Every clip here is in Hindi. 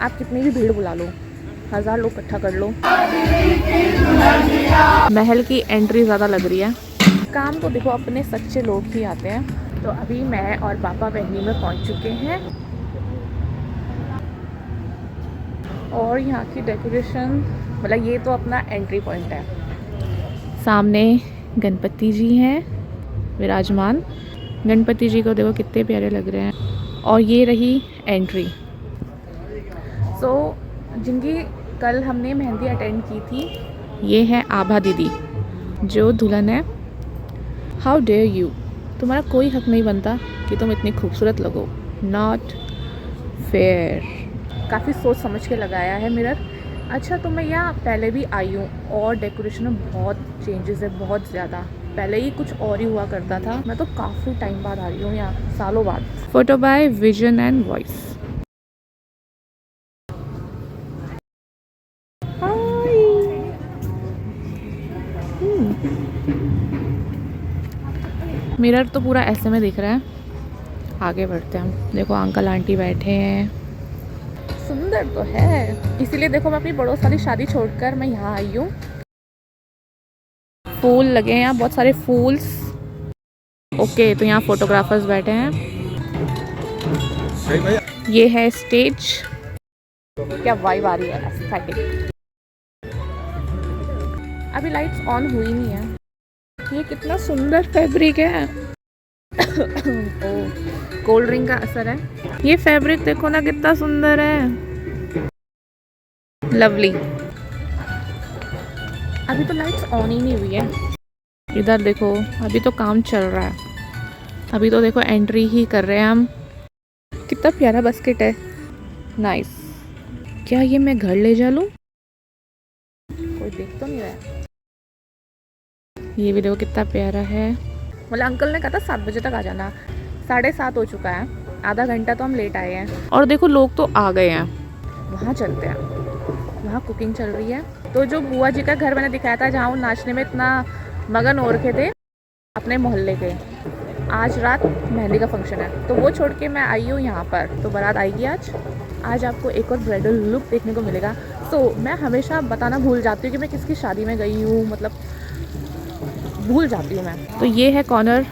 आप कितनी भी भीड़ बुला लो, 1000 लोग इकट्ठा कर लो, महल की एंट्री ज़्यादा लग रही है। काम तो देखो अपने सच्चे लोग ही आते हैं। तो अभी मैं और पापा वेन्यू में पहुंच चुके हैं और यहाँ की डेकोरेशन, मतलब ये तो अपना एंट्री पॉइंट है। सामने गणपति जी हैं विराजमान। गणपति जी को देखो कितने प्यारे लग रहे हैं। और ये रही एंट्री। सो जिनकी कल हमने मेहंदी अटेंड की थी, ये है आभा दीदी जो दुल्हन है। हाउ डेयर यू, तुम्हारा कोई हक नहीं बनता कि तुम इतनी खूबसूरत लगो। Not fair. काफ़ी सोच समझ के लगाया है मिरर। अच्छा, तो मैं यहाँ पहले भी आई हूँ और डेकोरेशन में बहुत चेंजेस है, बहुत ज़्यादा। पहले ही कुछ और ही हुआ करता था। मैं तो काफ़ी टाइम बाद आ रही हूँ यहाँ, सालों बाद। Photo by vision and voice. Mirror तो पूरा ऐसे में दिख रहा है। आगे बढ़ते हैं हम। देखो अंकल आंटी बैठे हैं, सुंदर तो है। इसीलिए देखो मैं अपनी पड़ोस वाली शादी छोड़कर मैं यहाँ आई हूँ। फूल लगे हैं यहाँ, बहुत सारे फूल्स। ओके, तो यहाँ फोटोग्राफर्स बैठे हैं। ये है स्टेज। क्या वाइब आ रही है, एस्थेटिक। अभी लाइट्स ऑन हुई नहीं है। ये कितना सुंदर फैब्रिक है। ओ, कोल्ड ड्रिंक का असर है। ये फैब्रिक देखो ना कितना सुंदर है, लवली। अभी तो लाइट्स ऑन ही नहीं हुई है। इधर देखो, अभी तो काम चल रहा है। अभी तो देखो एंट्री ही कर रहे हैं हम। कितना प्यारा बास्केट है, नाइस। क्या ये मैं घर ले जा लूं? कोई देख तो नहीं रहा है। ये भी देखो कितना प्यारा है। मतलब अंकल ने कहा था 7 बजे तक आ जाना, 7:30 हो चुका है। आधा घंटा तो हम लेट आए हैं। और देखो लोग तो आ गए हैं। वहाँ चलते हैं, वहाँ कुकिंग चल रही है। तो जो बुआ जी का घर मैंने दिखाया था, जहाँ वो नाचने में इतना मगन हो रखे थे अपने मोहल्ले के, आज रात मेहंदी का फंक्शन है, तो वो छोड़ के मैं आई हूँ यहाँ पर। तो बारात आएगी आज आपको एक और ब्राइडल लुक देखने को मिलेगा। तो मैं हमेशा बताना भूल जाती हूँ कि मैं किसकी शादी में गई हूँ, मतलब भूल जाती हूँ मैं। तो ये है कॉर्नर,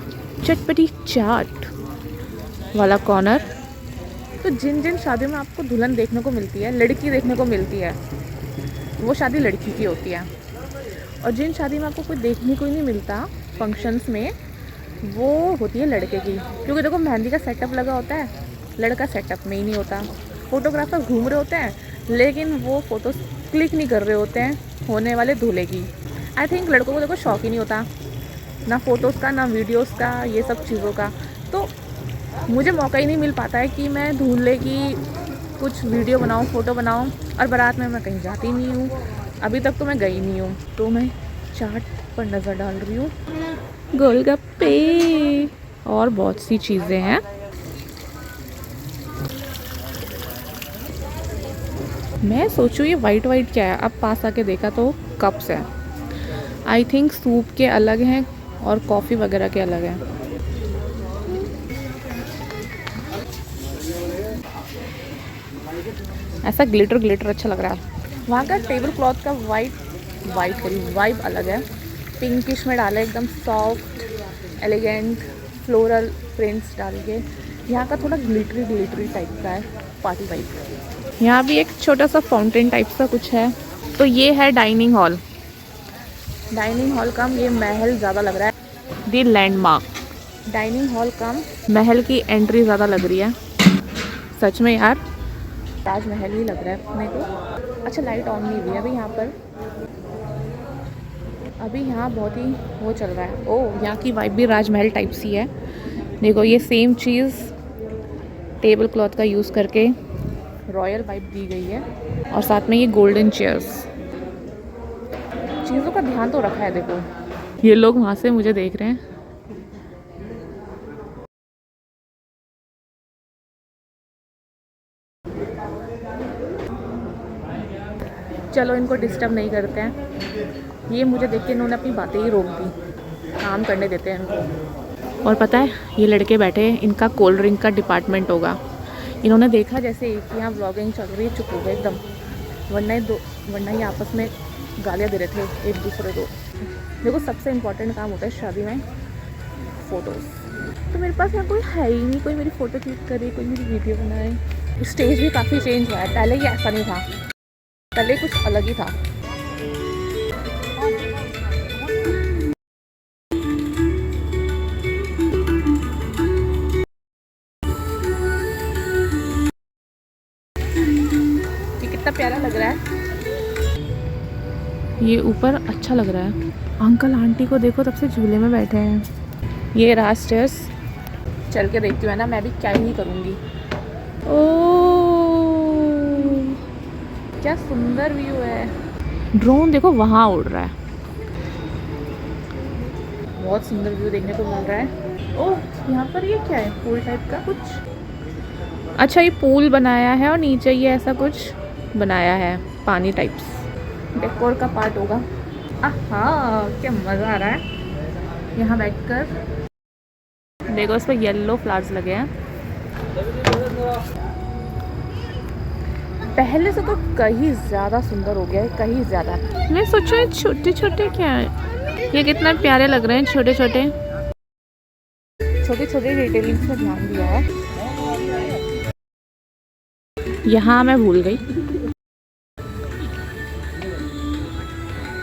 चटपटी चाट वाला कॉर्नर। तो जिन जिन शादियों में आपको दुल्हन देखने को मिलती है, लड़की देखने को मिलती है, वो शादी लड़की की होती है। और जिन शादी में आपको कोई देखने को ही नहीं मिलता फंक्शंस में, वो होती है लड़के की। क्योंकि देखो मेहंदी का सेटअप लगा होता है, लड़का सेटअप में ही नहीं होता। फोटोग्राफर घूम रहे होते हैं, लेकिन वो फ़ोटोज़ क्लिक नहीं कर रहे होते हैं होने वाले दूल्हे की। आई थिंक लड़कों को देखो शौक ही नहीं होता, ना फ़ोटोज़ का, ना वीडियोज़ का, ये सब चीज़ों का। तो मुझे मौका ही नहीं मिल पाता है कि मैं दूल्हे की कुछ वीडियो बनाऊँ, फ़ोटो बनाऊँ। और बारात में मैं कहीं जाती नहीं हूँ, अभी तक तो मैं गई नहीं हूँ। तो मैं चाट पर नज़र डाल रही हूँ, गोलगप्पे और बहुत सी चीज़ें हैं। मैं सोचूं ये वाइट वाइट क्या है। अब पास आके देखा तो कप्स हैं। आई थिंक सूप के अलग हैं और कॉफ़ी वगैरह के अलग हैं। ऐसा ग्लिटर ग्लिटर अच्छा लग रहा है। वहाँ का टेबल क्लॉथ का वाइब अलग है। पिंकिश में डाले, एकदम सॉफ्ट एलिगेंट फ्लोरल प्रिंट्स डाल के। यहाँ का थोड़ा ग्लिटरी टाइप का है, पार्टी वाइब। यहाँ भी एक छोटा सा फाउंटेन टाइप का कुछ है। तो ये है डाइनिंग हॉल। डाइनिंग हॉल कम ये महल ज़्यादा लग रहा है। दी लैंडमार्क। डाइनिंग हॉल कम महल की एंट्री ज़्यादा लग रही है। सच में यार ताजमहल ही लग रहा है अपने को। अच्छा, लाइट ऑन नहीं हुई है अभी यहाँ पर। अभी यहाँ बहुत ही वो चल रहा है। ओह, यहाँ की वाइब भी राजमहल टाइप सी है। देखो ये सेम चीज़ टेबल क्लॉथ का यूज़ करके रॉयल वाइब दी गई है। और साथ में ये गोल्डन चेयर्स। चीज़ों का ध्यान तो रखा है। देखो ये लोग वहाँ से मुझे देख रहे हैं। चलो इनको डिस्टर्ब नहीं करते हैं। ये मुझे देख के इन्होंने अपनी बातें ही रोक दी, काम करने देते हैं इनको। और पता है ये लड़के बैठे हैं, इनका कोल्ड ड्रिंक का डिपार्टमेंट होगा। इन्होंने देखा जैसे कि यहाँ ब्लॉगिंग चल रही है, चुप हो गए एकदम, वरना ये आपस में गालियाँ दे रहे थे एक दूसरे को। देखो सबसे इम्पोर्टेंट काम होता है शादी में फ़ोटोज़। तो मेरे पास यहाँ कोई है ही नहीं, कोई मेरी फ़ोटो क्लिक करे, कोई मेरी वीडियो बनाए। स्टेज भी काफ़ी चेंज हुआ है, पहले ये ऐसा नहीं था, पहले कुछ अलग ही था। ये कितना प्यारा लग रहा है, ये ऊपर अच्छा लग रहा है। अंकल आंटी को देखो तब से झूले में बैठे हैं। ये रहा स्टेयर्स, चल के देखती हूँ है ना, मैं भी क्या ही करूँगी। ओह क्या सुंदर व्यू है। ड्रोन देखो वहाँ उड़ रहा है, बहुत सुंदर व्यू देखने को मिल रहा है। ओह यहाँ पर ये क्या है, पूल टाइप का कुछ। अच्छा ये पूल बनाया है और नीचे ये ऐसा कुछ बनाया है पानी टाइप्स, डेकोर का पार्ट होगा। आहा क्या मज़ा आ रहा है यहाँ बैठकर। देखो इस पर येलो फ्लावर्स लगे हैं, पहले से तो कहीं ज़्यादा सुंदर हो गया है, कहीं ज़्यादा। मैं सोचा छोटे छोटे क्या है, ये कितना प्यारे लग रहे हैं, छोटे छोटे छोटे छोटे डिटेलिंग्स में ध्यान दिया है। यहाँ मैं भूल गई,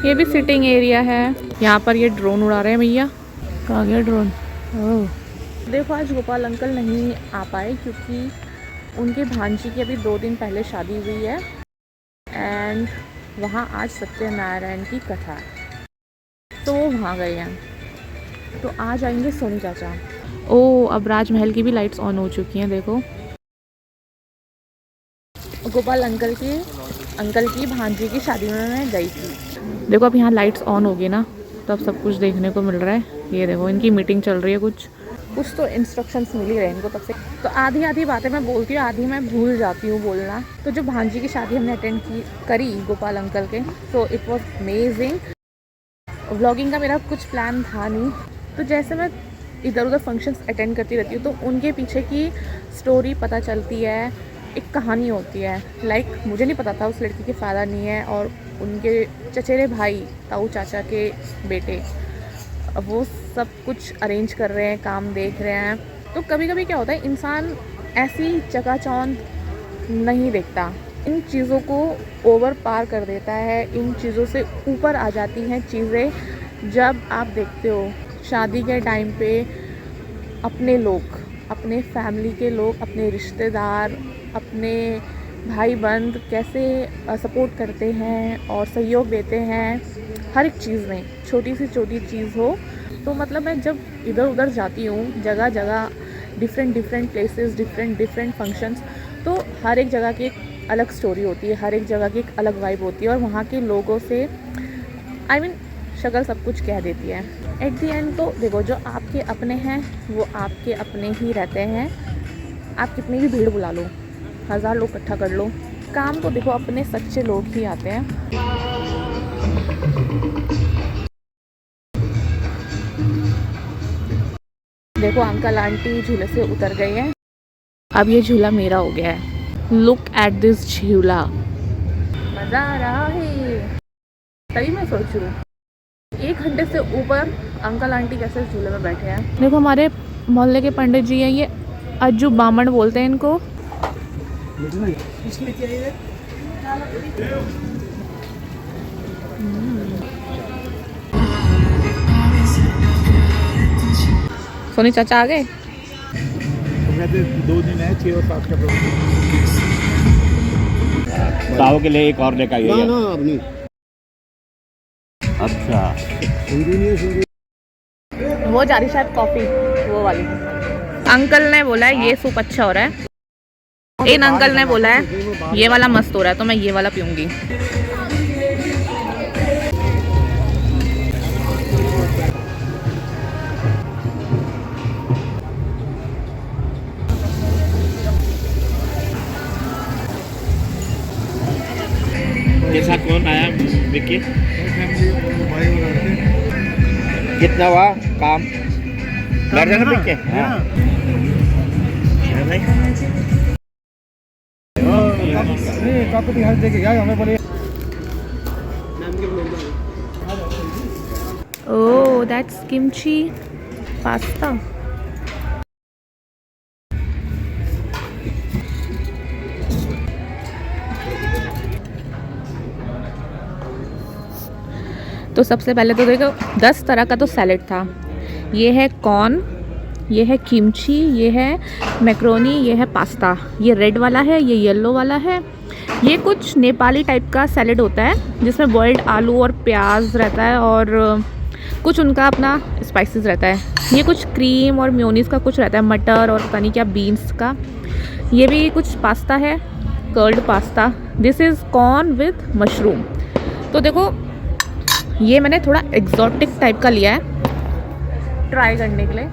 ये भी सिटिंग एरिया है। यहाँ पर ये ड्रोन उड़ा रहे हैं भैया, कहाँ गया ड्रोन। ओह देखो आज गोपाल अंकल नहीं आ पाए क्योंकि उनके भांजी की अभी 2 दिन पहले शादी हुई है एंड वहाँ आज सत्यनारायण की कथा है, तो वो वहाँ गए हैं। तो आज आएंगे सोनी चाचा। ओह अब राजमहल की भी लाइट्स ऑन हो चुकी हैं। देखो गोपाल अंकल की भांजी की शादी में मैं गई थी। देखो अब यहाँ लाइट्स ऑन होगी ना, तो अब सब कुछ देखने को मिल रहा है। ये देखो इनकी मीटिंग चल रही है, कुछ तो इंस्ट्रक्शंस मिल ही रहे हैं इनको तब से। तो आधी बातें मैं बोलती हूँ, आधी मैं भूल जाती हूँ बोलना। तो जो भांजी की शादी हमने अटेंड करी गोपाल अंकल के, so it was amazing. Vlogging का मेरा कुछ प्लान था नहीं, तो जैसे मैं इधर उधर फंक्शंस अटेंड करती रहती हूँ तो उनके पीछे की स्टोरी पता चलती है, एक कहानी होती है। लाइक मुझे नहीं पता था उस लड़की के फादर नहीं है और उनके चचेरे भाई ताऊ चाचा के बेटे वो सब कुछ अरेंज कर रहे हैं, काम देख रहे हैं। तो कभी कभी क्या होता है, इंसान ऐसी चकाचौंध नहीं देखता, इन चीज़ों को ओवर पार कर देता है, इन चीज़ों से ऊपर आ जाती हैं चीज़ें। जब आप देखते हो शादी के टाइम पे अपने लोग, अपने फैमिली के लोग, अपने रिश्तेदार, अपने भाई बंद कैसे सपोर्ट करते हैं और सहयोग देते हैं हर एक चीज़ में, छोटी सी छोटी चीज़ हो। तो मतलब मैं जब इधर उधर जाती हूँ, जगह जगह डिफरेंट प्लेसेस, डिफरेंट फंक्शंस, तो हर एक जगह की एक अलग स्टोरी होती है, हर एक जगह की एक अलग वाइब होती है और वहाँ के लोगों से शक्ल सब कुछ कह देती है। एट दी एंड तो देखो जो आपके अपने हैं वो आपके अपने ही रहते हैं। आप कितनी भी भीड़ बुला लो, 1000 लोग इकट्ठा कर लो, काम तो देखो अपने सच्चे लोग ही आते हैं। देखो अंकल आंटी झूले से उतर गए हैं, अब ये झूला मेरा हो गया है। लुक एट दिस झूला, मज़ा आ रहा है। तभी मैं सोच रही हूँ 1 घंटे से ऊपर अंकल आंटी कैसे झूले में बैठे हैं। देखो हमारे मोहल्ले के पंडित जी हैं, ये अज्जू बामण बोलते हैं इनको। सोनी चाचा आ गए। कहते 2 दिन है, 6 और 7 का ताऊ के लिए एक और लेकर आइए। ना अपनी अच्छा वो जा रही शायद कॉफी, वो वाली। अंकल ने बोला है ये सूप अच्छा हो रहा है, इन अंकल ने बोला है ये वाला मस्त हो रहा है, तो मैं ये वाला पीऊंगी। जैसा कौन आया विक्की? भाई कितना हुआ काम? बैठ जाना विक्की। हाँ। Oh, that's kimchi pasta. तो सबसे पहले तो देखो 10 तरह का तो सैलेड था। ये है कॉर्न, ये है किमची, ये है मैक्रोनी, ये है पास्ता, ये रेड वाला है, ये येलो वाला है। ये कुछ नेपाली टाइप का सैलेड होता है जिसमें बॉइल्ड आलू और प्याज रहता है और कुछ उनका अपना स्पाइसेस रहता है। ये कुछ क्रीम और मेयोनीज का कुछ रहता है, मटर और पता नहीं क्या बीन्स का। ये भी कुछ पास्ता है, curd pasta. This is corn with mushroom. तो देखो ये मैंने थोड़ा एग्जॉटिक टाइप का लिया है ट्राई करने के लिए।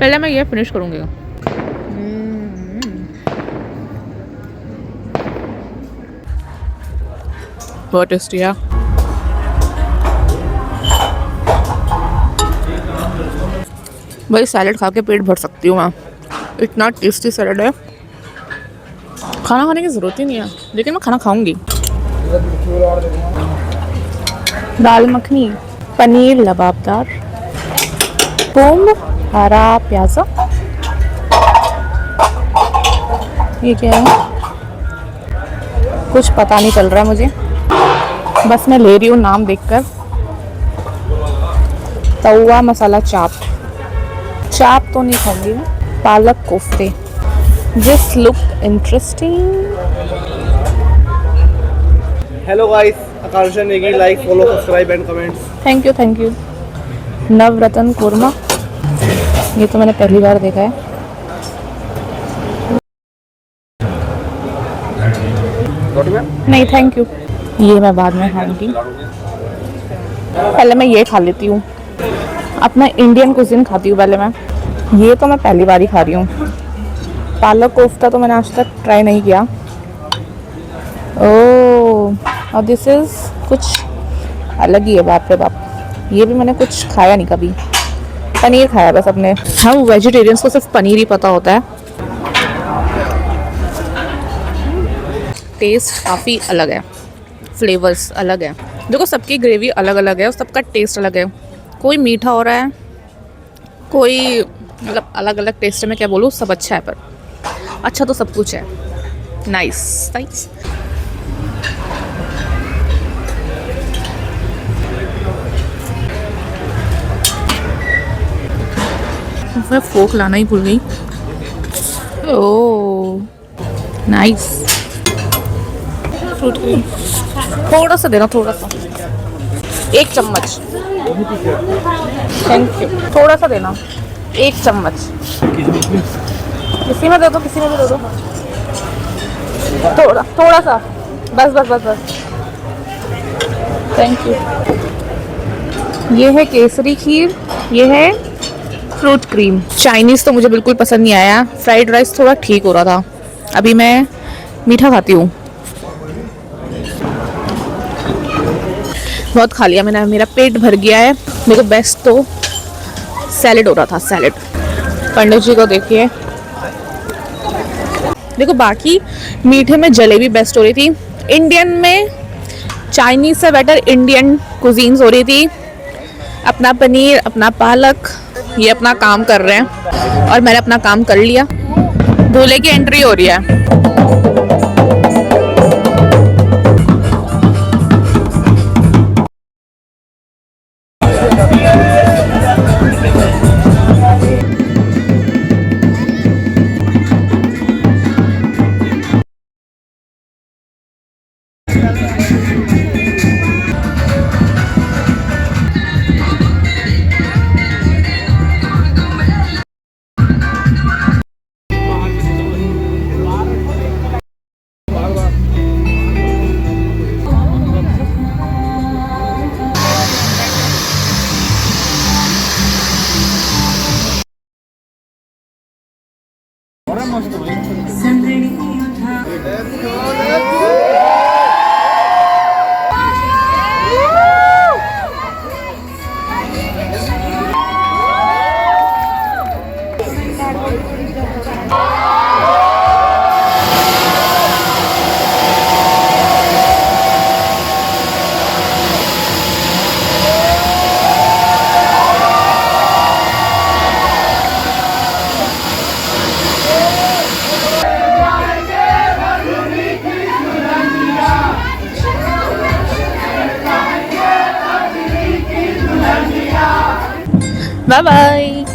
पहले मैं ये फिनिश करूँगी। बहुत टेस्टी है। भाई सैलेड खा के पेट भर सकती हूँ मैं, इतना टेस्टी सैलेड है। खाना खाने की ज़रूरत ही नहीं है, लेकिन मैं खाना खाऊंगी। दाल मखनी, पनीर लबाबदार, थूम, हरा प्याज़ा। ये क्या है कुछ पता नहीं चल रहा है मुझे, बस मैं ले रही हूँ नाम देखकर। तवा मसाला चाप, चाप तो नहीं खाऊंगी मैं। पालक कोफ्ते, this look interesting. Hello guys, Akanksha Negi, like follow subscribe and comments. Thank you. Navratan korma, ये तो मैंने पहली बार देखा है। नहीं थैंक यू, ये मैं बाद में खाऊंगी। पहले मैं ये खा लेती हूँ, अपना इंडियन कुजिन खाती हूँ पहले मैं। ये तो मैं पहली बार ही खा रही हूँ। पालक कोफ्ता तो मैंने आज तक ट्राई नहीं किया। ओह, और दिस इज़ कुछ अलग ही है। बाप रे बाप, ये भी मैंने कुछ खाया नहीं कभी। पनीर खाया बस अपने। हम वेजिटेरियंस को सिर्फ पनीर ही पता होता है। टेस्ट काफ़ी अलग है, फ्लेवर्स अलग है। देखो सबकी ग्रेवी अलग अलग है और सबका टेस्ट अलग है। कोई मीठा हो रहा है, कोई मतलब अलग अलग टेस्ट है। मैं क्या बोलूँ, सब अच्छा है, पर अच्छा तो सब कुछ है। Nice nice. मैं फोक लाना ही भूल गई। Oh nice. फ्रूट क्रीम थोड़ा सा देना, थोड़ा सा, 1 चम्मच। Thank you. थोड़ा सा देना, 1 चम्मच। किसी में दे दो, किसी में भी दे दो। थोड़ा थोड़ा सा, बस बस बस बस। Thank you. ये है केसरी खीर, ये है फ्रूट क्रीम। चाइनीज़ तो मुझे बिल्कुल पसंद नहीं आया। फ्राइड राइस थोड़ा ठीक हो रहा था। अभी मैं मीठा खाती हूँ। बहुत खा लिया मैंने, मेरा पेट भर गया है। मेरे को बेस्ट तो सैलेड हो रहा था, सैलेड। पंडित जी को देखिए, देखो बाकी मीठे में जलेबी बेस्ट हो रही थी। इंडियन में चाइनीज़ से बेटर इंडियन कुजीन्स हो रही थी। अपना पनीर, अपना पालक, ये अपना काम कर रहे हैं और मैंने अपना काम कर लिया। दूल्हे की एंट्री हो रही है। Bye bye.